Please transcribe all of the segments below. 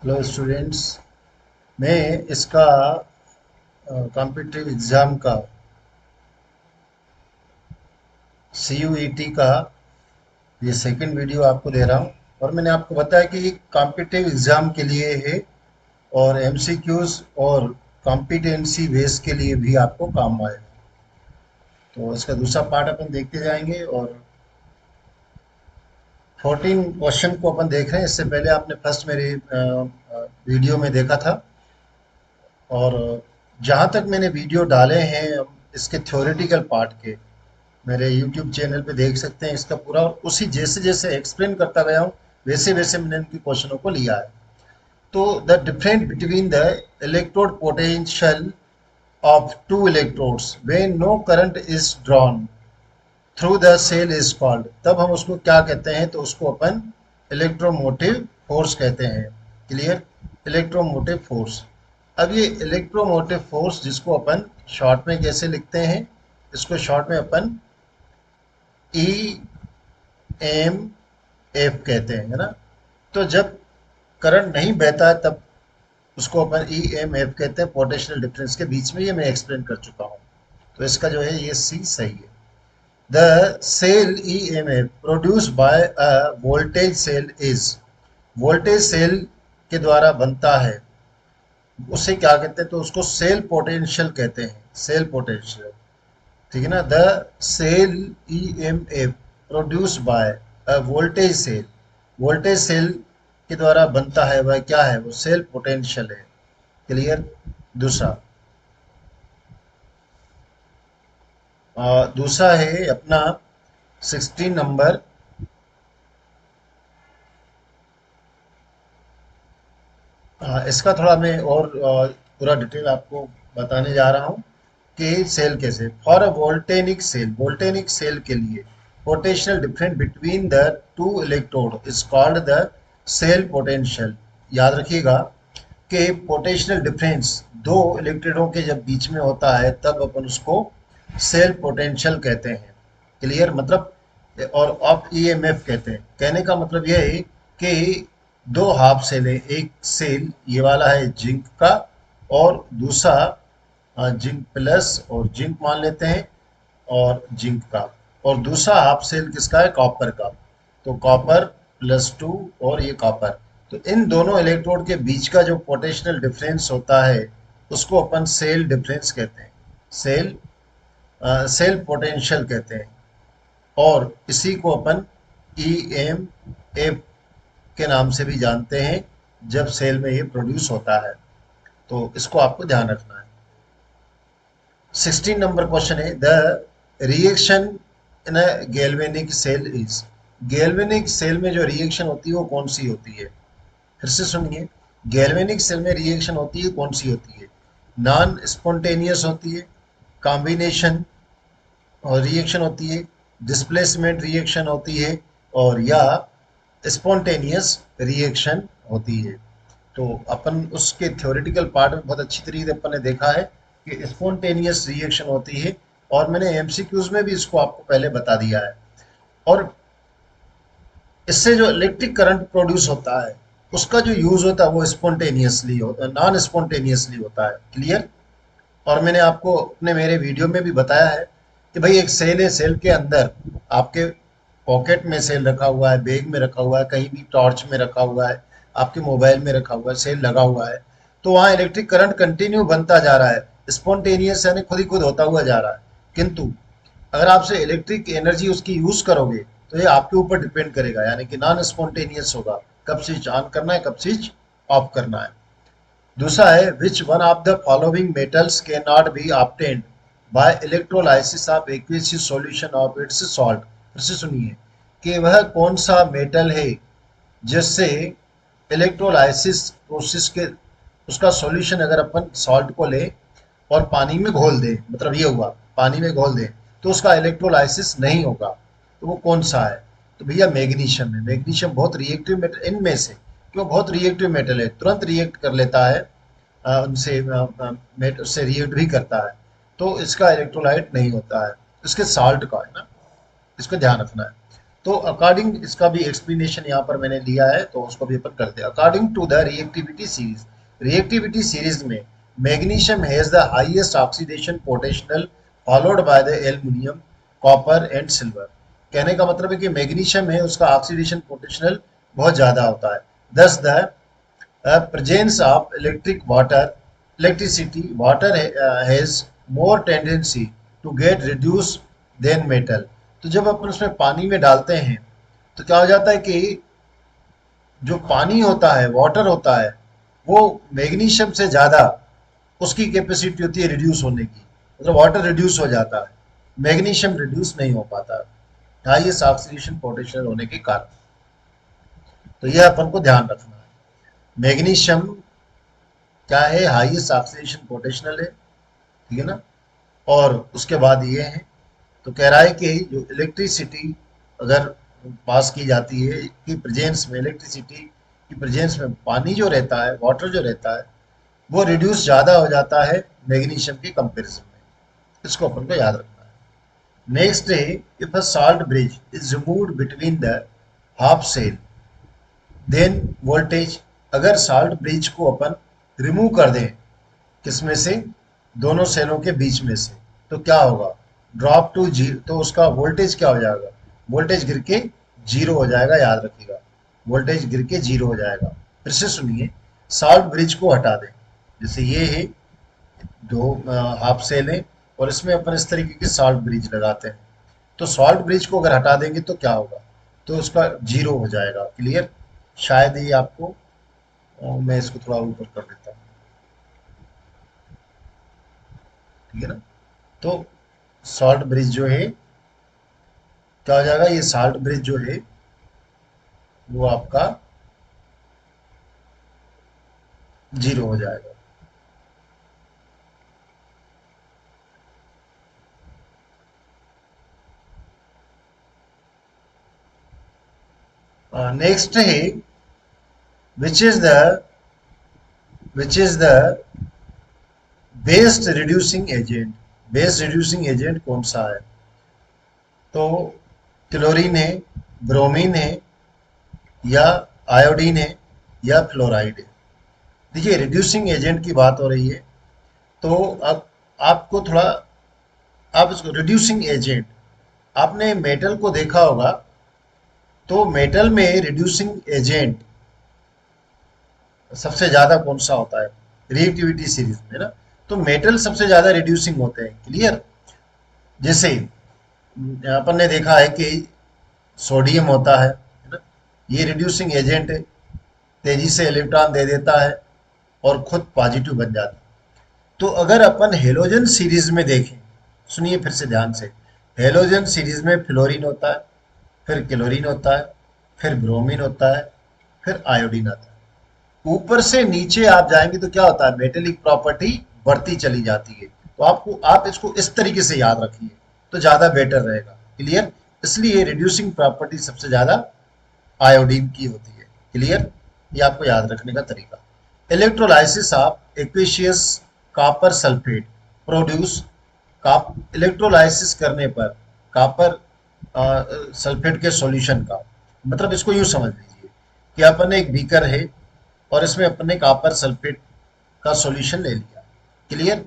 Hello students. मैं इसका competitive exam का CUET का ये सेकंड वीडियो आपको दे रहा हूँ। और मैंने आपको बताया कि कॉम्पिटिटिव एग्ज़ाम के लिए है और MCQs और कॉम्पिटेंसी बेस के लिए भी आपको काम आएगा। तो इसका दूसरा पार्ट अपन देखते जाएंगे और 14 क्वेश्चन को अपन देख रहे हैं। इससे पहले आपने फर्स्ट मेरी वीडियो में देखा था। और जहाँ तक मैंने वीडियो डाले हैं इसके थ्योरेटिकल पार्ट के, मेरे यूट्यूब चैनल पे देख सकते हैं इसका पूरा। और उसी जैसे जैसे एक्सप्लेन करता गया हूँ वैसे वैसे मैंने उनके क्वेश्चनों को लिया है। तो the difference between the electrode potential of two electrodes when no current is drawn through the cell is called. तब हम उसको क्या कहते हैं? तो उसको अपन इलेक्ट्रोमोटिव फोर्स कहते हैं। क्लियर? Electromotive force. अब ये इलेक्ट्रोमोटिव फोर्स जिसको अपन शॉर्ट में कैसे लिखते हैं? इसको शॉर्ट में अपन EMF कहते हैं, है ना। तो जब करंट नहीं बहता है तब उसको अपन EMF कहते हैं, पोटेंशियल डिफरेंस के बीच में। ये मैं एक्सप्लेन कर चुका हूँ। तो इसका जो है ये सी सही है। The cell EMF produce by a voltage cell is, voltage cell के द्वारा बनता है, उसे क्या कहते हैं? तो उसको सेल पोटेंशियल कहते हैं। सेल पोटेंशियल, ठीक है ना। The cell EMF produce by a voltage cell, voltage cell के द्वारा बनता है, वह क्या है? वो सेल पोटेंशियल है। क्लियर? दूसरा दूसरा है अपना 16 नंबर। इसका थोड़ा मैं और पूरा डिटेल आपको बताने जा रहा हूँ कि सेल कैसे। For a voltaic cell, voltaic cell के लिए potential difference between the two electrode is called the cell potential. याद रखिएगा कि पोटेंशियल डिफरेंस दो इलेक्ट्रोडों के जब बीच में होता है तब अपन उसको सेल पोटेंशियल कहते हैं। क्लियर? मतलब और ऑफ EMF कहते हैं। कहने का मतलब यह है कि दो हाफ सेल है। एक सेल ये वाला है जिंक का, और दूसरा जिंक प्लस और जिंक मान लेते हैं, और जिंक का। और दूसरा हाफ सेल किसका है? कॉपर का। तो कॉपर +2 और ये कॉपर। तो इन दोनों इलेक्ट्रोड के बीच का जो पोटेंशियल डिफरेंस होता है उसको अपन सेल डिफरेंस कहते हैं। सेल सेल पोटेंशियल कहते हैं। और इसी को अपन EMF के नाम से भी जानते हैं जब सेल में ये प्रोड्यूस होता है। तो इसको आपको ध्यान रखना है। 16 नंबर क्वेश्चन है द रिएक्शन इन a galvanic cell is. Galvanic cell में जो रिएक्शन होती है वो कौन सी होती है? फिर से सुनिए, गैल्वेनिक सेल में रिएक्शन होती है कौन सी होती है? नॉन स्पॉन्टेनियस होती है, कॉम्बिनेशन और रिएक्शन होती है, डिस्प्लेसमेंट रिएक्शन होती है, और या स्पॉन्टेनियस रिएक्शन होती है। तो अपन उसके थ्योरेटिकल पार्ट में बहुत अच्छी तरीके से अपन ने देखा है कि स्पॉन्टेनियस रिएक्शन होती है। और मैंने MCQs में भी इसको आपको पहले बता दिया है। और इससे जो इलेक्ट्रिक करंट प्रोड्यूस होता है उसका जो यूज होता है वो स्पॉन्टेनियसली होता है, नॉन स्पॉन्टेनियसली होता है। क्लियर? और मैंने आपको अपने मेरे वीडियो में भी बताया है कि भाई एक सेल है, सेल के अंदर आपके पॉकेट में सेल रखा हुआ है, बैग में रखा हुआ है, कहीं भी टॉर्च में रखा हुआ है, आपके मोबाइल में रखा हुआ है, सेल लगा हुआ है। तो वहाँ इलेक्ट्रिक करंट कंटिन्यू बनता जा रहा है, स्पॉन्टेनियस यानी खुद ही खुद होता हुआ जा रहा है। किंतु अगर आपसे इलेक्ट्रिक एनर्जी उसकी यूज करोगे तो ये आपके ऊपर डिपेंड करेगा, यानी कि नॉन स्पॉन्टेनियस होगा, कब स्विच ऑन करना है कब स्विच ऑफ करना है। दूसरा है which one of the following metals can not be obtained by electrolysis of aqueous solution of its salt. फिर से सुनिए कि वह कौन सा मेटल है जिससे इलेक्ट्रोलाइसिस प्रोसेस के उसका सॉल्यूशन अगर अपन सॉल्ट को ले और पानी में घोल दें, मतलब ये हुआ पानी में घोल दें तो उसका इलेक्ट्रोलाइसिस नहीं होगा। तो वो कौन सा है? तो भैया मैग्नीशियम है। मैग्नीशियम बहुत रिएक्टिव मेटल इनमें से, क्यों? बहुत रिएक्टिव मेटल है, तुरंत रिएक्ट कर लेता है, उनसे उससे रिएक्ट भी करता है। तो इसका इलेक्ट्रोलाइट नहीं होता है, इसके साल्ट का है ना। इसको ध्यान रखना है। तो अकॉर्डिंग इसका भी एक्सप्लेनेशन यहाँ पर मैंने लिया है, तो उसको भी अपन करते हैं। According to the reactivity series में magnesium has the highest oxidation potential followed by the aluminium, copper and silver. कहने का मतलब है कि मैग्नीशियम है उसका ऑक्सीडेशन पोटेंशियल बहुत ज्यादा होता है। दस the presence of electricity, water has more tendency to get reduced than metal। तो जब अपन उसमें पानी में डालते हैं तो क्या हो जाता है कि जो पानी होता है, वाटर होता है, वो मैग्नीशियम से ज्यादा उसकी कैपेसिटी होती है रिड्यूस होने की, मतलब वाटर रिड्यूस हो जाता है, मैग्नीशियम रिड्यूस नहीं हो पाता हाईएस्ट ऑक्सीडेशन पोटेंशियल होने के कारण। तो यह अपन को ध्यान रखना है। मैग्नीशियम क्या है, हाईएस्ट ऑक्सीडेशन पोटेंशियल है, ठीक है ना। और उसके बाद ये है, तो कह रहा है कि जो इलेक्ट्रिसिटी अगर पास की जाती है कि प्रेजेंस में, इलेक्ट्रिसिटी की प्रेजेंस में पानी जो रहता है, वाटर जो रहता है, वो रिड्यूस ज़्यादा हो जाता है मैग्नीशियम के कंपैरिजन में। इसको अपन को याद रखना है। नेक्स्ट है, if a salt bridge is removed between the half cell then voltage. अगर सॉल्ट ब्रिज को अपन रिमूव कर दें, किसमें से, दोनों सेलों के बीच में से, तो क्या होगा, ड्रॉप टू जीरो, तो उसका वोल्टेज क्या हो जाएगा, वोल्टेज गिर के जीरो हो जाएगा, याद रखिएगा, वोल्टेज गिर के जीरो हो जाएगा। फिर से सुनिए, सॉल्ट ब्रिज को हटा दें, जैसे ये है दो हाफ सेल है और इसमें अपन इस तरीके की सॉल्ट ब्रिज लगाते हैं, तो सॉल्ट ब्रिज को अगर हटा देंगे तो क्या होगा, तो उसका जीरो हो जाएगा। क्लियर, शायद ये आपको मैं इसको थोड़ा ऊपर कर देता हूँ, ठीक है ना। तो सॉल्ट ब्रिज जो है क्या हो जाएगा, ये सॉल्ट ब्रिज जो है वो आपका जीरो हो जाएगा। नेक्स्ट है, which is the which is the best reducing agent. Best reducing agent कौन सा है, तो क्लोरीन है, ब्रोमीन है, या आयोडीन है, या फ्लोराइड है। देखिए, रिड्यूसिंग एजेंट की बात हो रही है, तो अब आपको थोड़ा, आप इसको रिड्यूसिंग एजेंट, आपने मेटल को देखा होगा, तो मेटल में रिड्यूसिंग एजेंट सबसे ज्यादा कौन सा होता है, रिएक्टिविटी सीरीज में ना, तो मेटल सबसे ज्यादा रिड्यूसिंग होते हैं। क्लियर, जैसे अपन ने देखा है कि सोडियम होता है ना, ये रिड्यूसिंग एजेंट है, तेजी से इलेक्ट्रॉन दे देता है और खुद पॉजिटिव बन जाता है। तो अगर अपन हेलोजन सीरीज में देखें, सुनिए फिर से ध्यान से, हेलोजन सीरीज में फ्लोरीन होता है, फिर क्लोरीन होता है, फिर ब्रोमीन होता है, फिर आयोडीन आता है। ऊपर से नीचे आप जाएंगे तो क्या होता है, मेटेलिक प्रॉपर्टी बढ़ती चली जाती है। तो आप इसको इस तरीके से याद रखिए तो ज्यादा बेटर रहेगा। क्लियर, इसलिए रिड्यूसिंग प्रॉपर्टी सबसे ज्यादा आयोडीन की होती है। क्लियर, ये आपको याद रखने का तरीका। Electrolysis of aqueous copper sulphate produce, electrolysis करने पर कॉपर सल्फेट के सॉल्यूशन का, मतलब इसको यूं समझ लीजिए कि अपन एक बीकर है और इसमें अपन ने कॉपर सल्फेट का सॉल्यूशन ले लिया। क्लियर,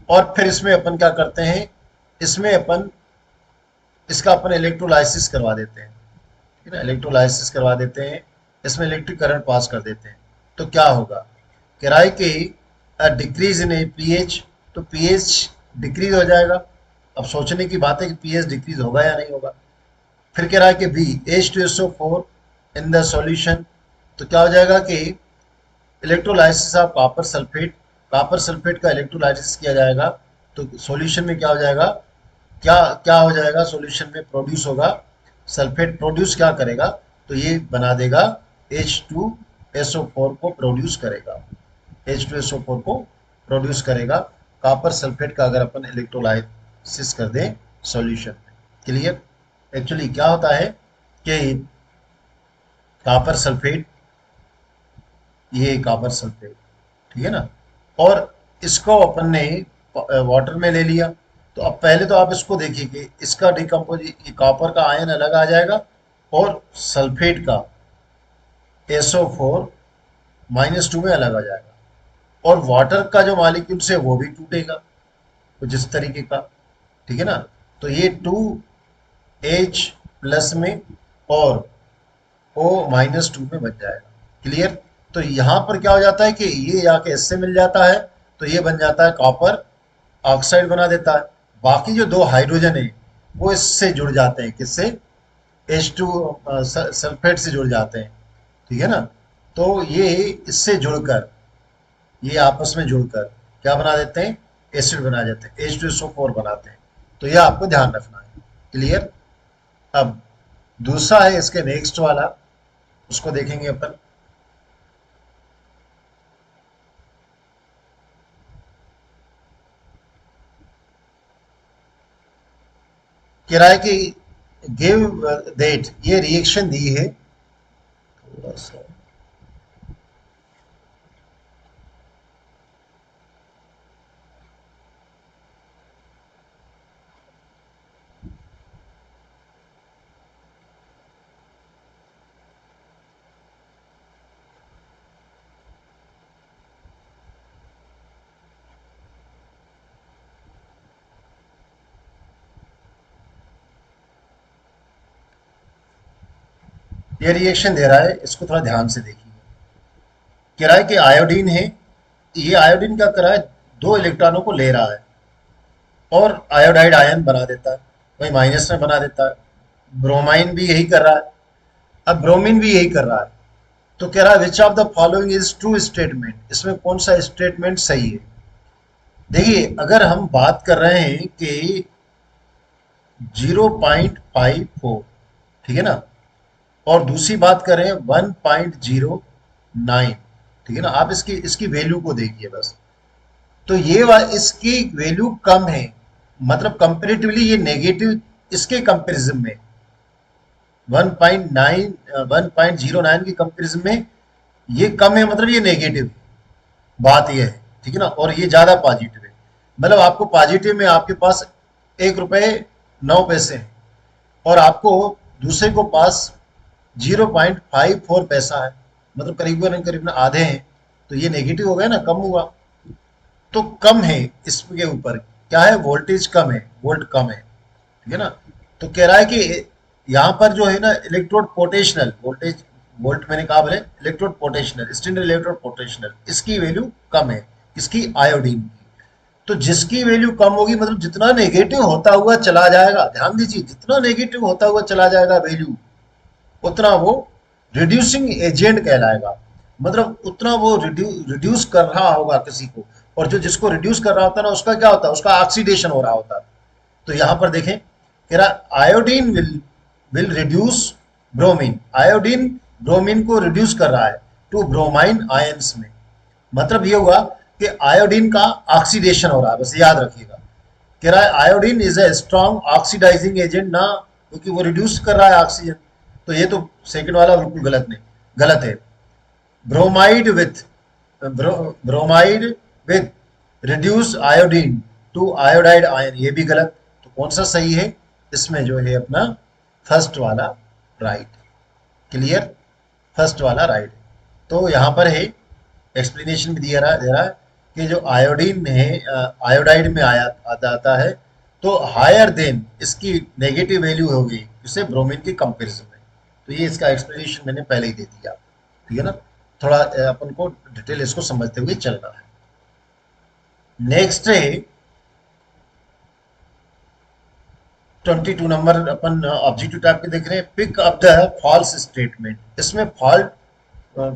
और फिर इसमें अपन क्या करते हैं, इसमें अपन इसका अपन इलेक्ट्रोलाइसिस करवा देते हैं, ठीक है ना, इलेक्ट्रोलाइसिस करवा देते हैं, इसमें इलेक्ट्रिक करंट पास कर देते हैं। तो क्या होगा, किराए के डिक्रीज इन पीएच, तो पीएच डिक्रीज हो जाएगा। अब सोचने की बात है कि पीएच डिक्रीज होगा या नहीं होगा। फिर कह रहा है कि B H2SO4 in the solution, तो क्या हो जाएगा कि electrolysis of copper sulphate, copper sulphate का इलेक्ट्रोलाइसिस किया जाएगा, तो सॉल्यूशन में क्या हो जाएगा, क्या क्या हो जाएगा, सॉल्यूशन में प्रोड्यूस होगा, सल्फेट प्रोड्यूस क्या करेगा, तो ये बना देगा H2SO4 को प्रोड्यूस करेगा, H2SO4 को प्रोड्यूस करेगा कॉपर सल्फेट का, अगर अपन इलेक्ट्रोलाइसिस कर दें सॉल्यूशन में। क्लियर, एक्चुअली क्या होता है कि कॉपर सल्फेट, ये कॉपर सल्फेट, ठीक है ना, और इसको अपन ने वाटर में ले लिया। तो अब पहले तो आप इसको देखिए कि इसका डिकम्पोज, कॉपर का आयन अलग आ जाएगा और सल्फेट का SO4 -2 में अलग आ जाएगा, और वाटर का जो मॉलिक्यूल्स है वो भी टूटेगा कुछ इस तरीके का, ठीक है ना। तो ये 2H प्लस में और O-2 में बन जाएगा। क्लियर। तो यहां पर क्या हो जाता है कि ये जाके इससे मिल जाता है, तो ये बन जाता है कॉपर ऑक्साइड बना देता है। बाकी जो दो हाइड्रोजन है वो इससे जुड़ जाते हैं, किससे? H2 सल्फेट से जुड़ जाते हैं, ठीक है ना। तो ये इससे जुड़कर, ये आपस में जुड़कर क्या बना देते हैं? एसिड बना देते हैं, H2SO4 बनाते हैं। तो ये आपको ध्यान रखना है। क्लियर। अब दूसरा है इसके नेक्स्ट वाला, उसको देखेंगे अपन। किराए की गिव देट, ये रिएक्शन दी है, थोड़ा सा ये रिएक्शन दे रहा है, इसको थोड़ा ध्यान से देखिए। किराए के आयोडीन है, ये आयोडीन क्या कर रहा है? दो इलेक्ट्रॉनों को ले रहा है और आयोडाइड आयन बना देता है, वही माइनस में बना देता है। ब्रोमाइन भी यही कर रहा है, अब ब्रोमीन भी यही कर रहा है। तो कह रहा है which of the following is true statement, इसमें कौन सा स्टेटमेंट सही है? देखिए, अगर हम बात कर रहे हैं कि 0.54, ठीक है ना, और दूसरी बात करें 1.09, ठीक है ना, आप इसकी इसकी वैल्यू को देखिए बस। तो इसकी वैल्यू कम है, मतलब कंपेरेटिवली ये नेगेटिव, इसके कंपैरिजन में 1.09 के कंपैरिजन में ये कम है, मतलब ये नेगेटिव है। बात ये है, ठीक है ना, और ये ज्यादा पॉजिटिव है। मतलब आपको पॉजिटिव में आपके पास 1 रुपए 9 पैसे हैं, और आपको दूसरे को पास 0.54 पैसा है, मतलब करीबन करीबन आधे हैं। तो ये नेगेटिव हो गया ना, कम हुआ। तो कम है, इसके ऊपर क्या है? वोल्टेज कम है, वोल्ट कम है, ठीक है ना। तो कह रहा है कि यहाँ पर जो है ना इलेक्ट्रोड पोटेंशियल वोल्टेज, वोल्ट मैंने कहा बोले, electrode potential, standard electrode potential, इसकी वैल्यू कम है, इसकी आयोडीन की। तो जिसकी वैल्यू कम होगी, मतलब जितना नेगेटिव होता हुआ चला जाएगा, ध्यान दीजिए, जितना नेगेटिव होता हुआ चला जाएगा वैल्यू, उतना वो रिड्यूसिंग एजेंट कहलाएगा। मतलब उतना वो रिड्यूस कर रहा होगा किसी को, और जो जिसको रिड्यूस कर रहा होता है ना, उसका क्या होता है? उसका ऑक्सीडेशन हो रहा होता है। तो यहां पर देखें, कह रहा iodine will reduce bromine, iodine bromine को रिड्यूस कर रहा है टू ब्रोमाइन आयंस में। मतलब ये हुआ कि आयोडीन का ऑक्सीडेशन हो रहा है, बस याद रखिएगा। कह रहा है iodine is a strong oxidising agent ना, क्योंकि वो रिड्यूस कर रहा है ऑक्सीजन। तो ये तो सेकंड वाला बिल्कुल गलत नहीं, गलत है। Bromide with bromide with reduce iodine to iodide ion, ये भी गलत। तो कौन सा सही है? इसमें जो है अपना फर्स्ट वाला राइट। क्लियर। फर्स्ट वाला राइट। तो यहाँ पर है एक्सप्लेनेशन भी दे रहा है कि जो आयोडीन है आयोडाइड में आया आता है, तो हायर देन इसकी नेगेटिव वैल्यू होगी इससे ब्रोमीन के कंपैरिजन में। तो ये इसका एक्सप्लेनेशन मैंने पहले ही दे दिया, ठीक है ना। थोड़ा अपन को डिटेल इसको समझते हुए चलना है। नेक्स्ट है 22 नंबर, अपन ऑब्जेक्टिव टाइप के देख रहे हैं। Pick up the false statement. इसमें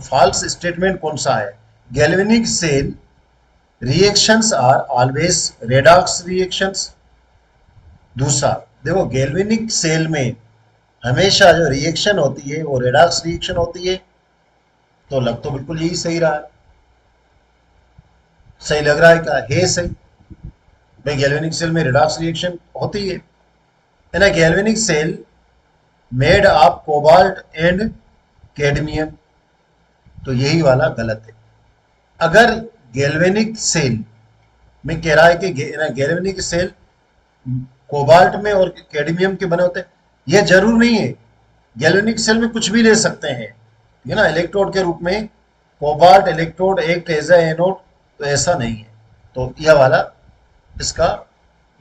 फॉल्स स्टेटमेंट कौन सा है? Galvanic cell reactions are always redox reactions. दूसरा देखो, गैल्वेनिक सेल में हमेशा जो रिएक्शन होती है वो रेडॉक्स रिएक्शन होती है। तो लग तो बिल्कुल यही सही रहा है, सही लग रहा है क्या? है सही भाई, गैल्वेनिक सेल में रेडॉक्स रिएक्शन होती है। In a galvanic cell made of cobalt and cadmium, तो यही वाला गलत है। अगर गैल्वेनिक सेल में कह रहा है कि गैल्वेनिक सेल कोबाल्ट में और कैडमियम के बने होते हैं, यह जरूर नहीं है। गैल्वेनिक सेल में कुछ भी ले सकते हैं, ठीक है ना, इलेक्ट्रोड के रूप में cobalt electrode act as a anode, तो ऐसा नहीं है। तो यह वाला इसका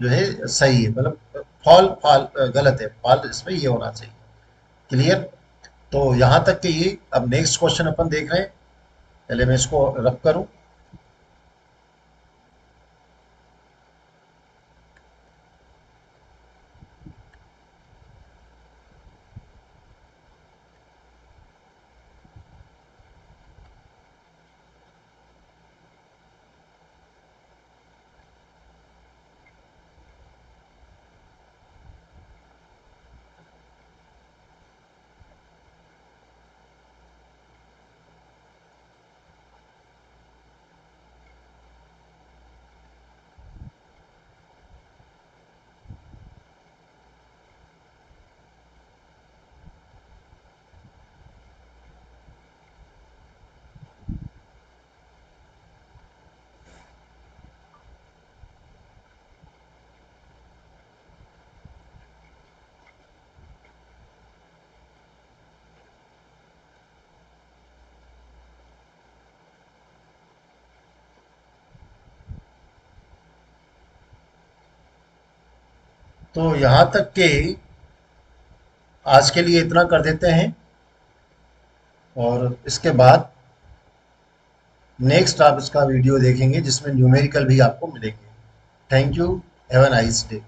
जो है सही है, मतलब फॉल फॉल गलत है, फॉल इसमें ये होना चाहिए। क्लियर। तो यहाँ तक कि ये, अब नेक्स्ट क्वेश्चन अपन देख रहे हैं, पहले मैं इसको रब करूं। तो यहाँ तक कि आज के लिए इतना कर देते हैं, और इसके बाद नेक्स्ट आप इसका वीडियो देखेंगे जिसमें न्यूमेरिकल भी आपको मिलेंगे। Thank you. Have a nice day.